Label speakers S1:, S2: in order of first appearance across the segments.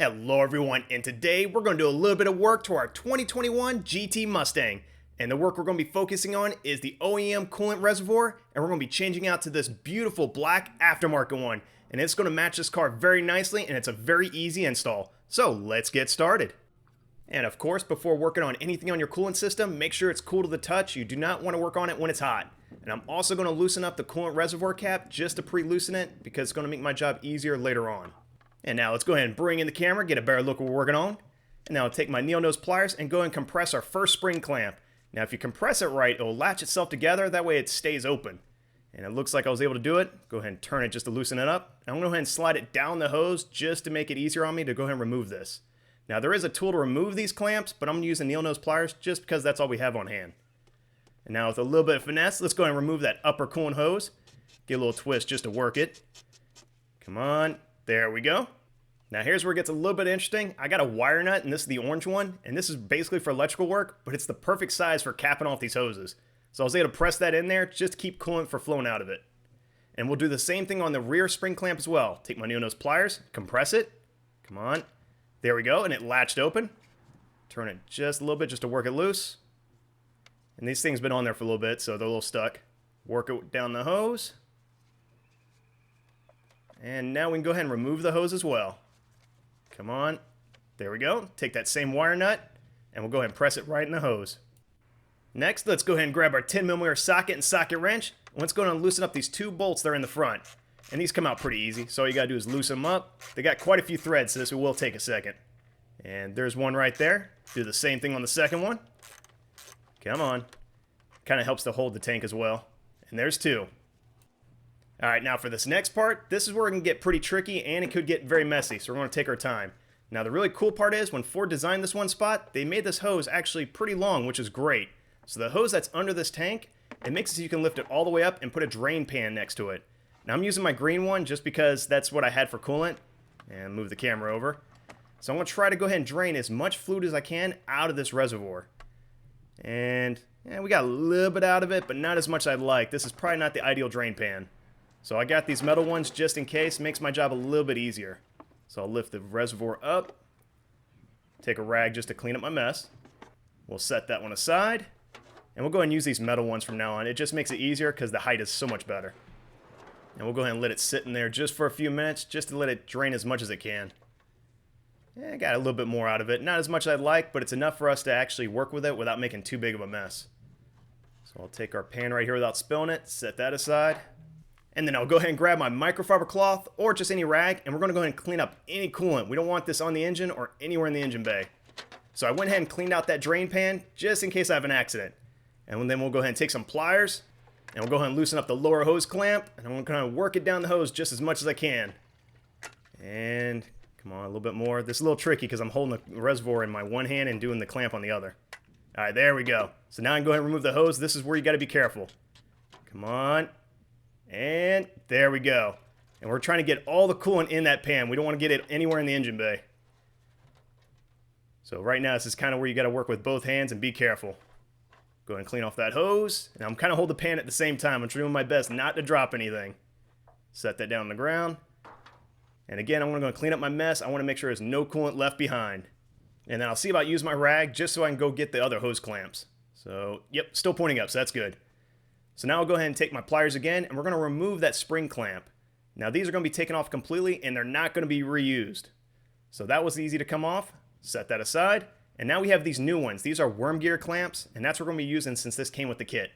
S1: Hello everyone, and today we're going to do a little bit of work to our 2021 GT Mustang. And the work we're going to be focusing on is the OEM coolant reservoir, and we're going to be changing out to this beautiful black aftermarket one. And it's going to match this car very nicely, and it's a very easy install. So let's get started. And of course, before working on anything on your coolant system, make sure it's cool to the touch. You do not want to work on it when it's hot. And I'm also going to loosen up the coolant reservoir cap just to pre-loosen it, because it's going to make my job easier later on. And now let's go ahead and bring in the camera, get a better look at what we're working on. And now I'll take my needle nose pliers and go ahead and compress our first spring clamp. Now if you compress it right, it will latch itself together, that way it stays open. And it looks like I was able to do it. Go ahead and turn it just to loosen it up. And I'm going to go ahead and slide it down the hose just to make it easier on me to go ahead and remove this. Now there is a tool to remove these clamps, but I'm going to use the needle nose pliers just because that's all we have on hand. And now with a little bit of finesse, let's go ahead and remove that upper coolant hose. Get a little twist just to work it. Come on. There we go. Now here's where it gets a little bit interesting. I got a wire nut, and this is the orange one, and this is basically for electrical work, but it's the perfect size for capping off these hoses. So I was able to press that in there just to keep coolant from flowing out of it. And we'll do the same thing on the rear spring clamp as well. Take my needle nose pliers, compress it. Come on. There we go, and it latched open. Turn it just a little bit just to work it loose. And these things have been on there for a little bit, so they're a little stuck. Work it down the hose. And now we can go ahead and remove the hose as well. Come on. There we go. Take that same wire nut, and we'll go ahead and press it right in the hose. Next, let's go ahead and grab our 10mm socket and socket wrench. And let's go ahead and loosen up these two bolts that are in the front. And these come out pretty easy, so all you gotta do is loosen them up. They got quite a few threads, so this will take a second. And there's one right there. Do the same thing on the second one. Come on. Kind of helps to hold the tank as well. And there's two. Alright, now for this next part, this is where it can get pretty tricky and it could get very messy, so we're going to take our time. Now the really cool part is, when Ford designed this one spot, they made this hose actually pretty long, which is great. So the hose that's under this tank, it makes it so you can lift it all the way up and put a drain pan next to it. Now I'm using my green one just because that's what I had for coolant. And move the camera over. So I'm going to try to go ahead and drain as much fluid as I can out of this reservoir. And yeah, we got a little bit out of it, but not as much as I'd like. This is probably not the ideal drain pan. So I got these metal ones just in case. Makes my job a little bit easier. So I'll lift the reservoir up. Take a rag just to clean up my mess. We'll set that one aside. And we'll go ahead and use these metal ones from now on. It just makes it easier because the height is so much better. And we'll go ahead and let it sit in there just for a few minutes, just to let it drain as much as it can. Yeah, I got a little bit more out of it. Not as much as I'd like, but it's enough for us to actually work with it without making too big of a mess. So I'll take our pan right here without spilling it, set that aside. And then I'll go ahead and grab my microfiber cloth or just any rag, and we're going to go ahead and clean up any coolant. We don't want this on the engine or anywhere in the engine bay. So I went ahead and cleaned out that drain pan just in case I have an accident. And then we'll go ahead and take some pliers, and we'll go ahead and loosen up the lower hose clamp, and I'm going to kind of work it down the hose just as much as I can. And come on, a little bit more. This is a little tricky because I'm holding the reservoir in my one hand and doing the clamp on the other. All right, there we go. So now I can go ahead and remove the hose. This is where you got to be careful. Come on. And there we go. And we're trying to get all the coolant in that pan. We don't want to get it anywhere in the engine bay. So right now, this is kind of where you got to work with both hands and be careful. Go ahead and clean off that hose. And I'm kind of holding the pan at the same time. I'm doing my best not to drop anything. Set that down on the ground. And again, I'm going to clean up my mess. I want to make sure there's no coolant left behind. And then I'll see about using my rag just so I can go get the other hose clamps. So, yep, still pointing up, so that's good. So now I'll go ahead and take my pliers again, and we're going to remove that spring clamp. Now these are going to be taken off completely, and they're not going to be reused. So that was easy to come off. Set that aside. And now we have these new ones. These are worm gear clamps, and that's what we're going to be using since this came with the kit.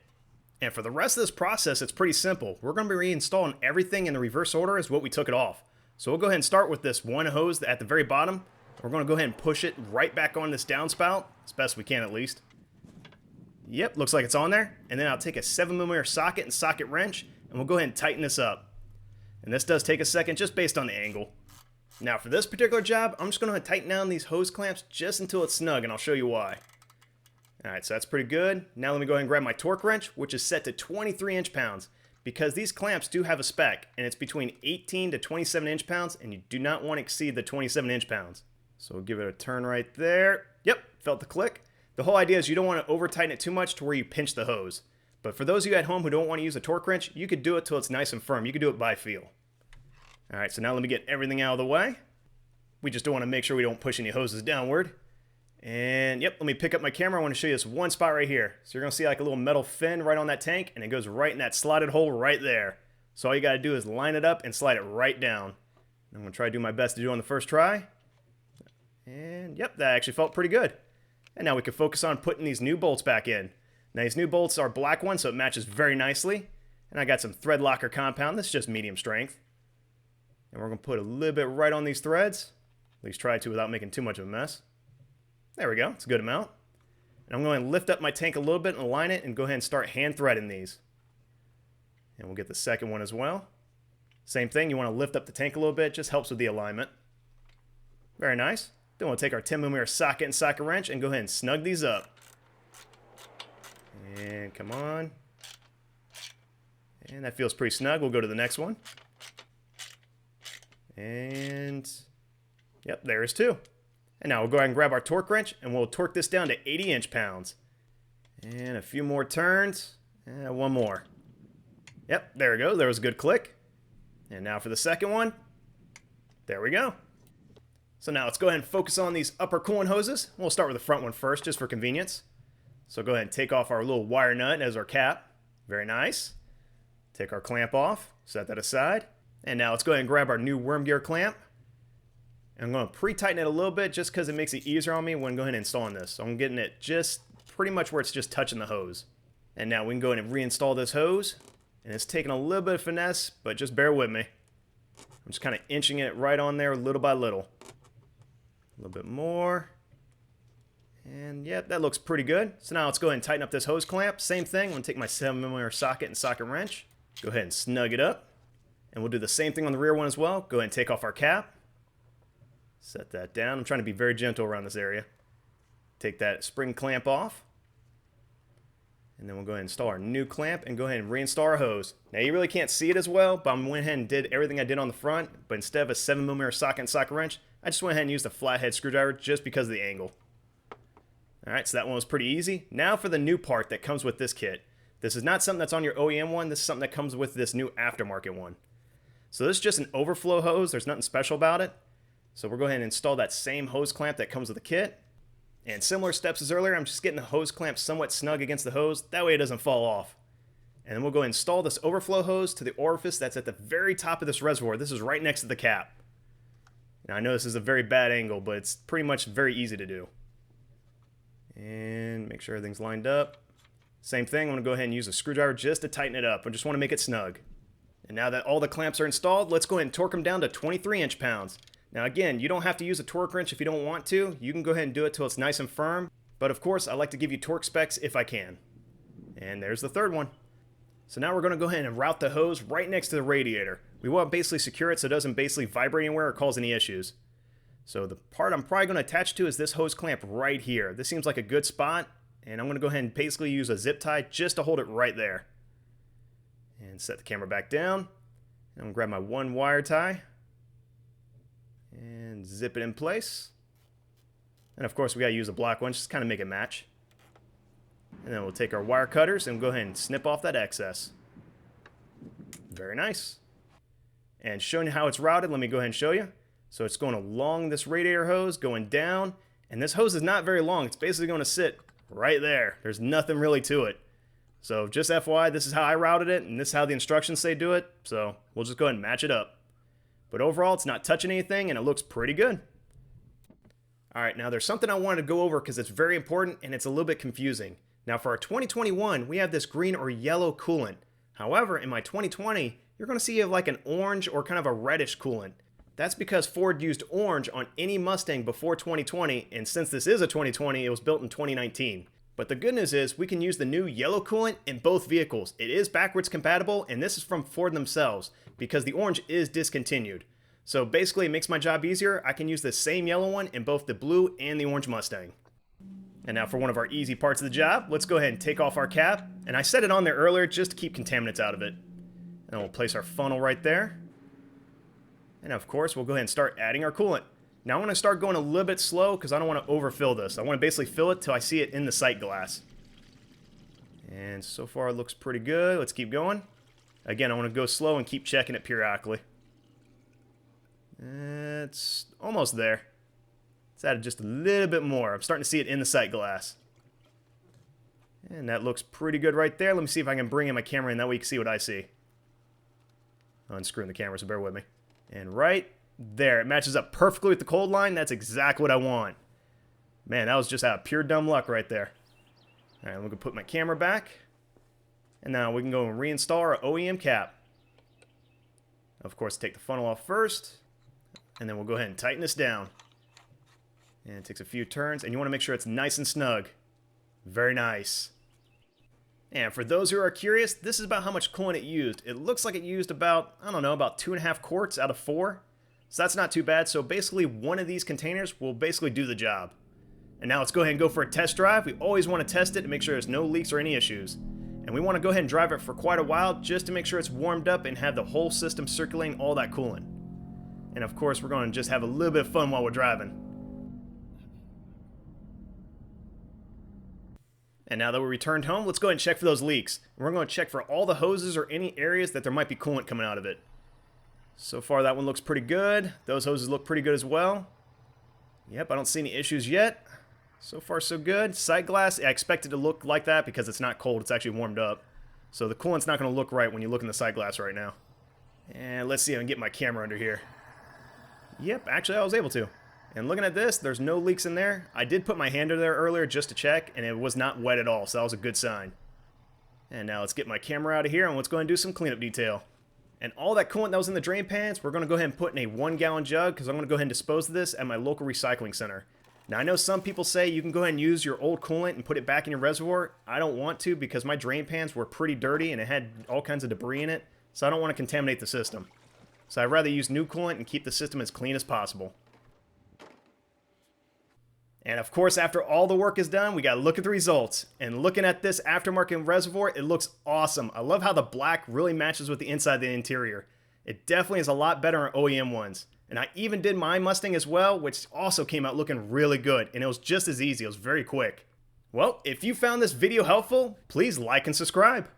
S1: And for the rest of this process, it's pretty simple. We're going to be reinstalling everything in the reverse order as what we took it off. So we'll go ahead and start with this one hose at the very bottom. We're going to go ahead and push it right back on this downspout, as best we can at least. Yep, looks like it's on there. And then I'll take a 7mm socket and socket wrench, and we'll go ahead and tighten this up. And this does take a second just based on the angle. Now for this particular job, I'm just going to tighten down these hose clamps just until it's snug, and I'll show you why. Alright, so that's pretty good. Now let me go ahead and grab my torque wrench, which is set to 23 inch-pounds, because these clamps do have a spec, and it's between 18 to 27 inch-pounds, and you do not want to exceed the 27 inch-pounds. So we'll give it a turn right there. Yep, felt the click. The whole idea is you don't want to over tighten it too much to where you pinch the hose. But for those of you at home who don't want to use a torque wrench, you could do it till it's nice and firm. You could do it by feel. Alright, so now let me get everything out of the way. We just don't want to make sure we don't push any hoses downward. And yep, let me pick up my camera. I want to show you this one spot right here. So you're going to see like a little metal fin right on that tank, and it goes right in that slotted hole right there. So all you got to do is line it up and slide it right down. I'm going to try to do my best to do it on the first try. And yep, that actually felt pretty good. And now we can focus on putting these new bolts back in. Now these new bolts are black ones, so it matches very nicely. And I got some thread locker compound. This is just medium strength. And we're going to put a little bit right on these threads. At least try to without making too much of a mess. There we go. It's a good amount. And I'm going to lift up my tank a little bit and align it and go ahead and start hand threading these. And we'll get the second one as well. Same thing. You want to lift up the tank a little bit. Just helps with the alignment. Very nice. Then we'll take our 10mm socket and socket wrench and go ahead and snug these up. And come on. And that feels pretty snug. We'll go to the next one. And yep, there's two. And now we'll go ahead and grab our torque wrench and we'll torque this down to 80 inch-pounds. And a few more turns. And one more. Yep, there we go. There was a good click. And now for the second one. There we go. So now let's go ahead and focus on these upper coolant hoses. We'll start with the front one first, just for convenience. So go ahead and take off our little wire nut as our cap. Very nice. Take our clamp off. Set that aside. And now let's go ahead and grab our new worm gear clamp. And I'm going to pre-tighten it a little bit just because it makes it easier on me when going and installing this. So I'm getting it just pretty much where it's just touching the hose. And now we can go ahead and reinstall this hose. And it's taking a little bit of finesse, but just bear with me. I'm just kind of inching it right on there little by little. A little bit more. And yep, that looks pretty good. So now let's go ahead and tighten up this hose clamp. Same thing. I'm going to take my 7mm socket and socket wrench. Go ahead and snug it up. And we'll do the same thing on the rear one as well. Go ahead and take off our cap. Set that down. I'm trying to be very gentle around this area. Take that spring clamp off. And then we'll go ahead and install our new clamp and go ahead and reinstall our hose. Now you really can't see it as well, but I went ahead and did everything I did on the front. But instead of a 7mm socket and socket wrench, I just went ahead and used a flathead screwdriver just because of the angle. Alright, so that one was pretty easy. Now for the new part that comes with this kit. This is not something that's on your OEM one. This is something that comes with this new aftermarket one. So this is just an overflow hose. There's nothing special about it. So we're going to go ahead and install that same hose clamp that comes with the kit. And similar steps as earlier, I'm just getting the hose clamp somewhat snug against the hose. That way it doesn't fall off. And then we'll go ahead and install this overflow hose to the orifice that's at the very top of this reservoir. This is right next to the cap. Now I know this is a very bad angle, but it's pretty much very easy to do. And make sure everything's lined up. Same thing, I'm going to go ahead and use a screwdriver just to tighten it up. I just want to make it snug. And now that all the clamps are installed, let's go ahead and torque them down to 23 inch-pounds. Now again, you don't have to use a torque wrench if you don't want to. You can go ahead and do it till it's nice and firm. But of course, I like to give you torque specs if I can. And there's the third one. So now we're going to go ahead and route the hose right next to the radiator. We want to basically secure it so it doesn't basically vibrate anywhere or cause any issues. So the part I'm probably going to attach to is this hose clamp right here. This seems like a good spot. And I'm going to go ahead and basically use a zip tie just to hold it right there. And set the camera back down. And I'm going to grab my one wire tie. And zip it in place. And of course we got to use a block one just to kind of make it match. And then we'll take our wire cutters and go ahead and snip off that excess. Very nice. And showing you how it's routed, let me go ahead and show you. So it's going along this radiator hose, going down. And this hose is not very long. It's basically going to sit right there. There's nothing really to it. So just FYI, this is how I routed it, and this is how the instructions say do it. So we'll just go ahead and match it up. But overall, it's not touching anything, and it looks pretty good. Alright, now there's something I wanted to go over because it's very important, and it's a little bit confusing. Now for our 2021, we have this green or yellow coolant. However, in my 2020, you're going to see like an orange or kind of a reddish coolant. That's because Ford used orange on any Mustang before 2020, and since this is a 2020, it was built in 2019. But the good news is we can use the new yellow coolant in both vehicles. It is backwards compatible, and this is from Ford themselves because the orange is discontinued. So basically it makes my job easier. I can use the same yellow one in both the blue and the orange Mustang. And now for one of our easy parts of the job, let's go ahead and take off our cap. And I set it on there earlier just to keep contaminants out of it. And then we'll place our funnel right there. And of course, we'll go ahead and start adding our coolant. Now I'm going to start going a little bit slow because I don't want to overfill this. I want to basically fill it till I see it in the sight glass. And so far it looks pretty good. Let's keep going. Again, I want to go slow and keep checking it periodically. It's almost there. Let's add just a little bit more. I'm starting to see it in the sight glass. And that looks pretty good right there. Let me see if I can bring in my camera in, that way you can see what I see. Unscrewing the camera, so bear with me. And right there, it matches up perfectly with the cold line. That's exactly what I want. Man, that was just out of pure dumb luck right there. All right, I'm going to put my camera back. And now we can go and reinstall our OEM cap. Of course, take the funnel off first. And then we'll go ahead and tighten this down. And it takes a few turns, and you want to make sure it's nice and snug. Very nice. And for those who are curious, this is about how much coolant it used. It looks like it used about, I don't know, about 2.5 quarts out of 4. So that's not too bad. So basically, one of these containers will basically do the job. And now let's go ahead and go for a test drive. We always want to test it to make sure there's no leaks or any issues. And we want to go ahead and drive it for quite a while just to make sure it's warmed up and have the whole system circulating all that coolant. And of course, we're going to just have a little bit of fun while we're driving. And now that we're returned home, let's go ahead and check for those leaks. We're going to check for all the hoses or any areas that there might be coolant coming out of it. So far, that one looks pretty good. Those hoses look pretty good as well. Yep, I don't see any issues yet. So far, so good. Sight glass, I expect it to look like that because it's not cold. It's actually warmed up. So the coolant's not going to look right when you look in the sight glass right now. And let's see if I can get my camera under here. Yep, actually I was able to. And looking at this, there's no leaks in there. I did put my hand in there earlier just to check, and it was not wet at all, so that was a good sign. And now let's get my camera out of here, and let's go ahead and do some cleanup detail. And all that coolant that was in the drain pans, we're going to go ahead and put in a 1-gallon jug, because I'm going to go ahead and dispose of this at my local recycling center. Now, I know some people say you can go ahead and use your old coolant and put it back in your reservoir. I don't want to, because my drain pans were pretty dirty, and it had all kinds of debris in it, so I don't want to contaminate the system. So I'd rather use new coolant and keep the system as clean as possible. And of course, after all the work is done, we got to look at the results. And looking at this aftermarket reservoir, it looks awesome. I love how the black really matches with the inside of the interior. It definitely is a lot better on OEM ones. And I even did my Mustang as well, which also came out looking really good. And it was just as easy. It was very quick. Well, if you found this video helpful, please like and subscribe.